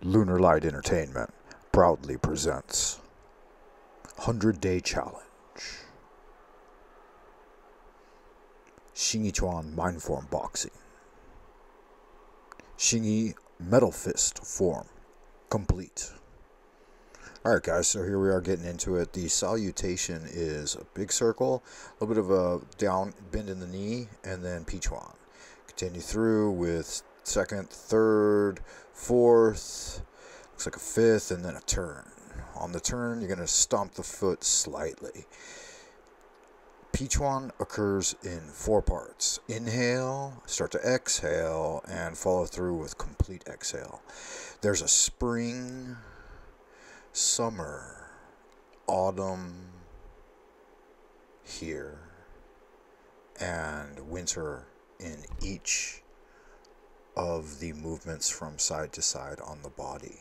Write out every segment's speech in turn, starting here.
Lunar Light Entertainment proudly presents 100-Day Challenge. Xing Mindform Boxing. Xing Metal Fist Form complete. Alright guys, so here we are getting into it. The salutation is a big circle, a little bit of a down bend in the knee, and then Pichuan. Continue through with second, third, fourth, looks like a fifth, and then a turn. On the turn, you're going to stomp the foot slightly. Pichuan occurs in 4 parts. Inhale, start to exhale, and follow through with complete exhale. There's a spring, summer, autumn here, and winter in each of the movements from side to side on the body.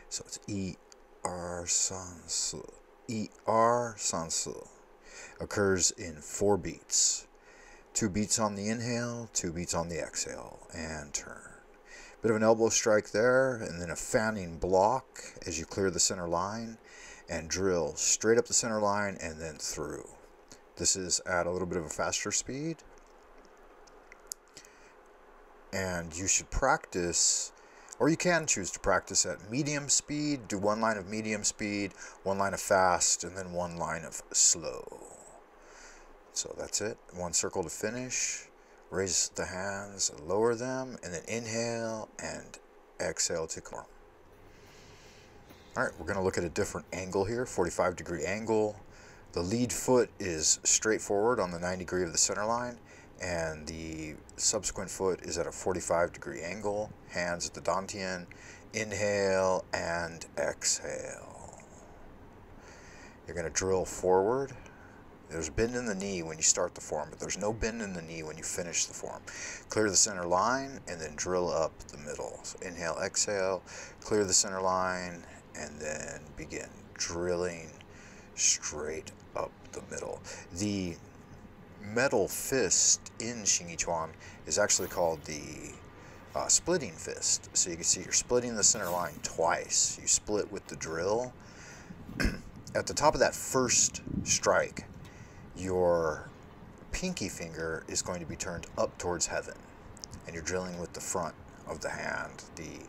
So it's E-R Sansu. E-R Sansu occurs in 4 beats. 2 beats on the inhale, 2 beats on the exhale, and turn. Bit of an elbow strike there, and then a fanning block as you clear the center line, and drill straight up the center line and then through. This is at a little bit of a faster speed. And you should practice, or you can choose to practice at medium speed. Do 1 line of medium speed, 1 line of fast, and then 1 line of slow. So that's it. 1 circle to finish. Raise the hands, lower them, and then inhale and exhale to come. Alright, we're going to look at a different angle here, 45-degree angle. The lead foot is straight forward on the 90-degree of the center line, and the subsequent foot is at a 45-degree angle. Hands at the dantian. Inhale and exhale. You're going to drill forward. There's a bend in the knee when you start the form, but there's no bend in the knee when you finish the form. Clear the center line and then drill up the middle. So inhale, exhale, clear the center line, and then begin drilling straight up the middle. The metal fist in Xing Chuan is actually called the splitting fist. So you can see you're splitting the center line twice. You split with the drill. At the top of that first strike, your pinky finger is going to be turned up towards heaven, and you're drilling with the front of the hand, the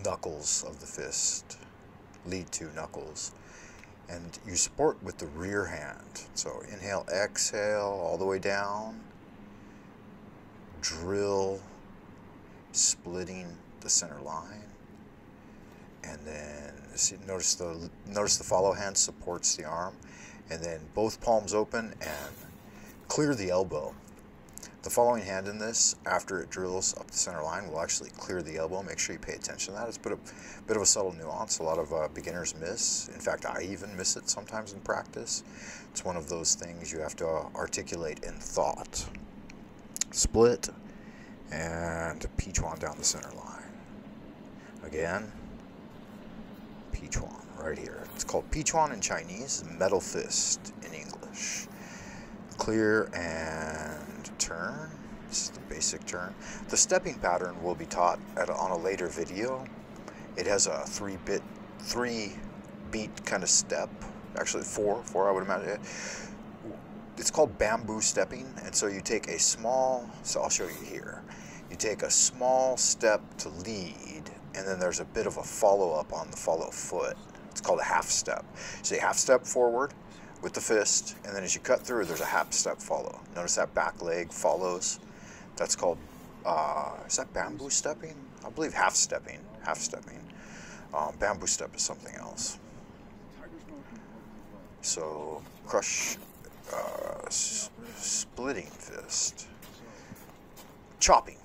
knuckles of the fist, lead 2 knuckles. And you support with the rear hand. So inhale, exhale, all the way down. Drill, splitting the center line. And then see, notice the follow hand supports the arm. And then both palms open and clear the elbow. The following hand in this, after it drills up the center line, will actually clear the elbow. Make sure you pay attention to that. It's a bit of a subtle nuance. A lot of beginners miss. In fact, I even miss it sometimes in practice. It's one of those things you have to articulate in thought. Split and Pichuan down the center line. Again, Pichuan right here. It's called Pichuan in Chinese, metal fist in English. Clear and turn. This is the basic turn. The stepping pattern will be taught on a later video. It has a 3-beat kind of step. Actually 4 I would imagine. It's called bamboo stepping, and so you take a small, so I'll show you here. You take a small step to lead, and then there's a bit of a follow-up on the follow foot. It's called a half step. So you half step forward with the fist, and then as you cut through, there's a half step follow. Notice that back leg follows. That's called, is that bamboo stepping? I believe half stepping. Bamboo step is something else. So, crush, splitting fist. Chopping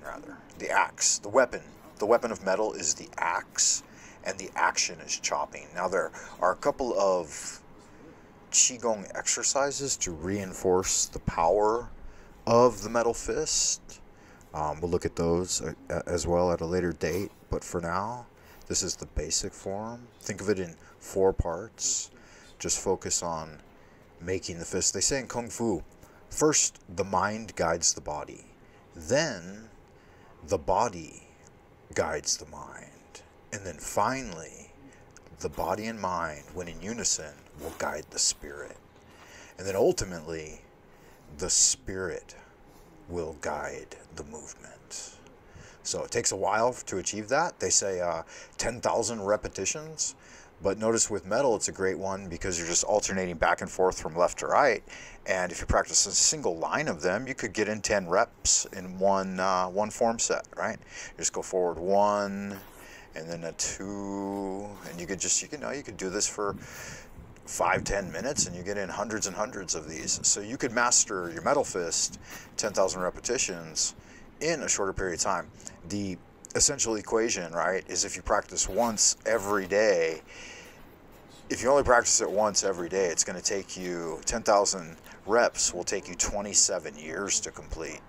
rather. The axe, the weapon of metal is the axe, and the action is chopping. Now there are a couple of Qigong exercises to reinforce the power of the metal fist. We'll look at those as well at a later date, but for now, this is the basic form. Think of it in 4 parts. Just focus on making the fist. They say in Kung Fu, first the mind guides the body, then the body guides the mind, And then finally, the body and mind, when in unison, will guide the spirit. And then ultimately, the spirit will guide the movement. So it takes a while to achieve that. They say 10,000 repetitions. But notice with metal, it's a great one because you're just alternating back and forth from left to right. And if you practice a single line of them, you could get in 10 reps in one form set, right? You just go forward 1, and then a 2, and you could just, you could do this for 5-10 minutes, and you get in hundreds and hundreds of these. So you could master your metal fist 10,000 repetitions in a shorter period of time. The essential equation, right, is if you practice once every day, if you only practice it once every day, it's going to take you 10,000 reps will take you 27 years to complete.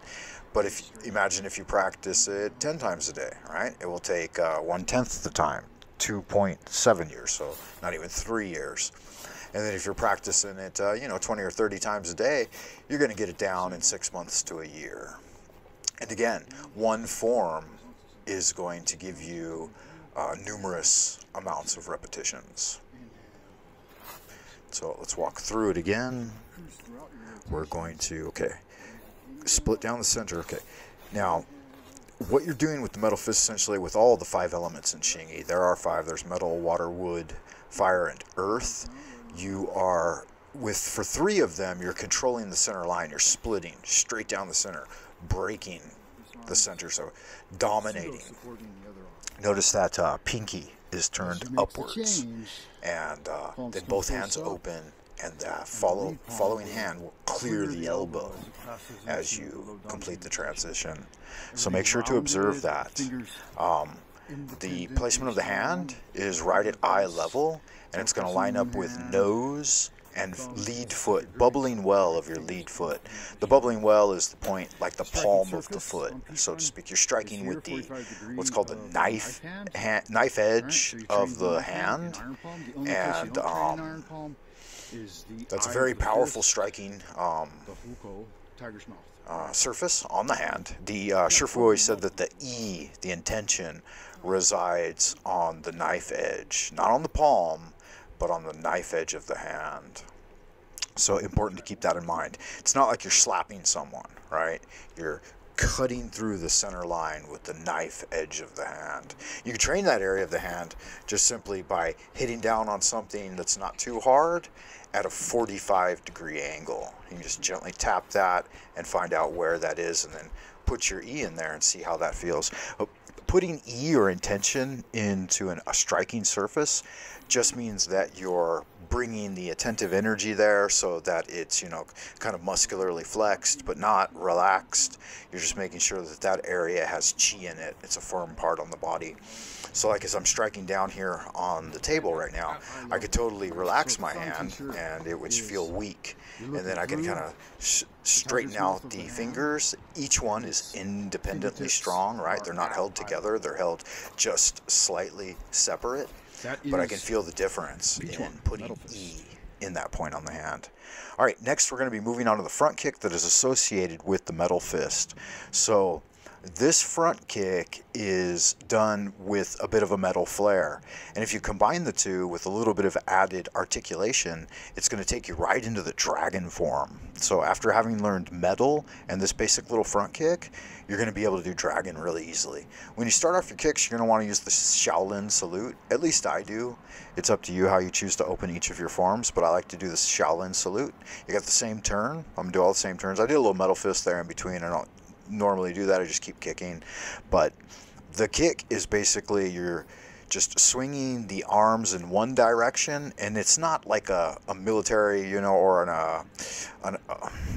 But imagine if you practice it 10 times a day, right? It will take 1/10 the time, 2.7 years, so not even 3 years. And then if you're practicing it, 20 or 30 times a day, you're going to get it down in 6 months to a year. And again, one form is going to give you numerous amounts of repetitions. So let's walk through it again. We're going to, split down the center. Okay, now what you're doing with the metal fist, essentially with all the 5 elements in Xing, there are 5. There's metal, water, wood, fire, and earth. You are, for 3 of them, you're controlling the center line. You're splitting straight down the center, breaking the center, so dominating. Notice that pinky is turned upwards, and then both hands open, and the following hand will clear the elbow as you complete the transition. So make sure to observe that. The placement of the hand is right at eye level, and it's going to line up with nose and lead foot, bubbling well of your lead foot. The bubbling well is the point, like the palm of the foot, so to speak. You're striking with the what's called the knife edge of the hand, and that's a very powerful striking surface on the hand. The Shifu always said that the intention, resides on the knife edge, not on the palm, but on the knife edge of the hand. So important to keep that in mind. It's not like you're slapping someone, right? You're cutting through the center line with the knife edge of the hand. You can train that area of the hand just simply by hitting down on something that's not too hard at a 45-degree angle. You can just gently tap that and find out where that is, and then put your E in there and see how that feels. Putting E or intention into a striking surface just means that you're bringing the attentive energy there so that it's, kind of muscularly flexed but not relaxed. You're just making sure that that area has chi in it. It's a firm part on the body. So like as I'm striking down here on the table right now, I could totally relax my hand and it would feel weak. And then I can kind of straighten out the fingers. Each one is independently strong, right? They're not held together. They're held just slightly separate. But I can feel the difference in putting E in that point on the hand. All right, next we're going to be moving on to the front kick that is associated with the metal fist. So this front kick is done with a bit of a metal flair. And if you combine the two with a little bit of added articulation, it's going to take you right into the dragon form. So after having learned metal and this basic little front kick, you're going to be able to do dragon really easily. When you start off your kicks, you're going to want to use the Shaolin salute. At least I do. It's up to you how you choose to open each of your forms, but I like to do the Shaolin salute. You got the same turn. I'm going to do all the same turns. I did a little metal fist there in between. I don't normally do that. I just keep kicking. But the kick is basically you're just swinging the arms in one direction, and it's not like a military, or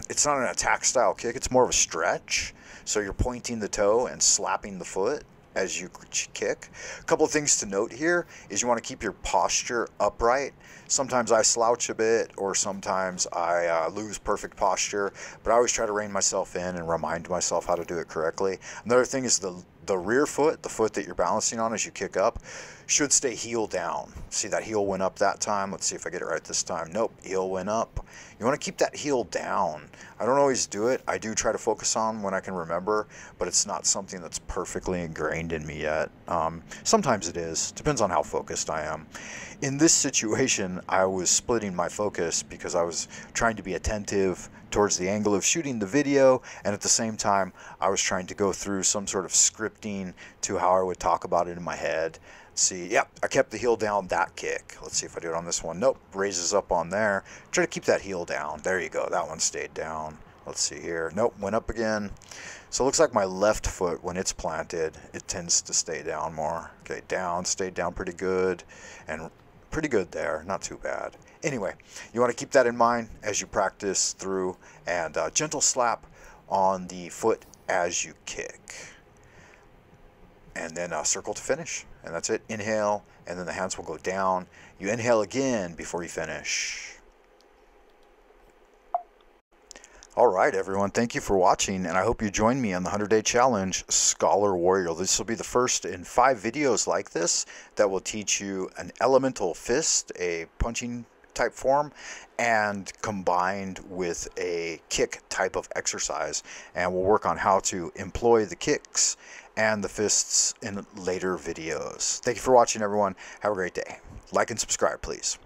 it's not an attack style kick. It's more of a stretch. So you're pointing the toe and slapping the foot as you kick. A couple of things to note here is you want to keep your posture upright. Sometimes I slouch a bit, or sometimes I lose perfect posture, but I always try to rein myself in and remind myself how to do it correctly. Another thing is the the rear foot, the foot that you're balancing on as you kick up, should stay heel down. See, that heel went up that time. Let's see if I get it right this time. Nope, heel went up. You want to keep that heel down. I don't always do it. I do try to focus on when I can remember, but it's not something that's perfectly ingrained in me yet. Sometimes it is. Depends on how focused I am. In this situation, I was splitting my focus because I was trying to be attentive towards the angle of shooting the video, and at the same time I was trying to go through some sort of scripting to how I would talk about it in my head. See, yep, I kept the heel down that kick. Let's see if I do it on this one. Nope, raises up on there. Try to keep that heel down. There you go, that one stayed down. Let's see here. Nope, went up again. So it looks like my left foot, when it's planted, it tends to stay down more. Okay, down, stayed down pretty good, and pretty good there, not too bad. Anyway, you want to keep that in mind as you practice through, and gentle slap on the foot as you kick. And then circle to finish, and that's it. Inhale, and then the hands will go down. You inhale again before you finish. Alright everyone, thank you for watching, and I hope you join me on the 100-Day Challenge, ScholarWarrior. This will be the first in 5 videos like this that will teach you an elemental fist, a punching type form, and combined with a kick type of exercise. And we'll work on how to employ the kicks and the fists in later videos. Thank you for watching everyone. Have a great day. Like and subscribe, please.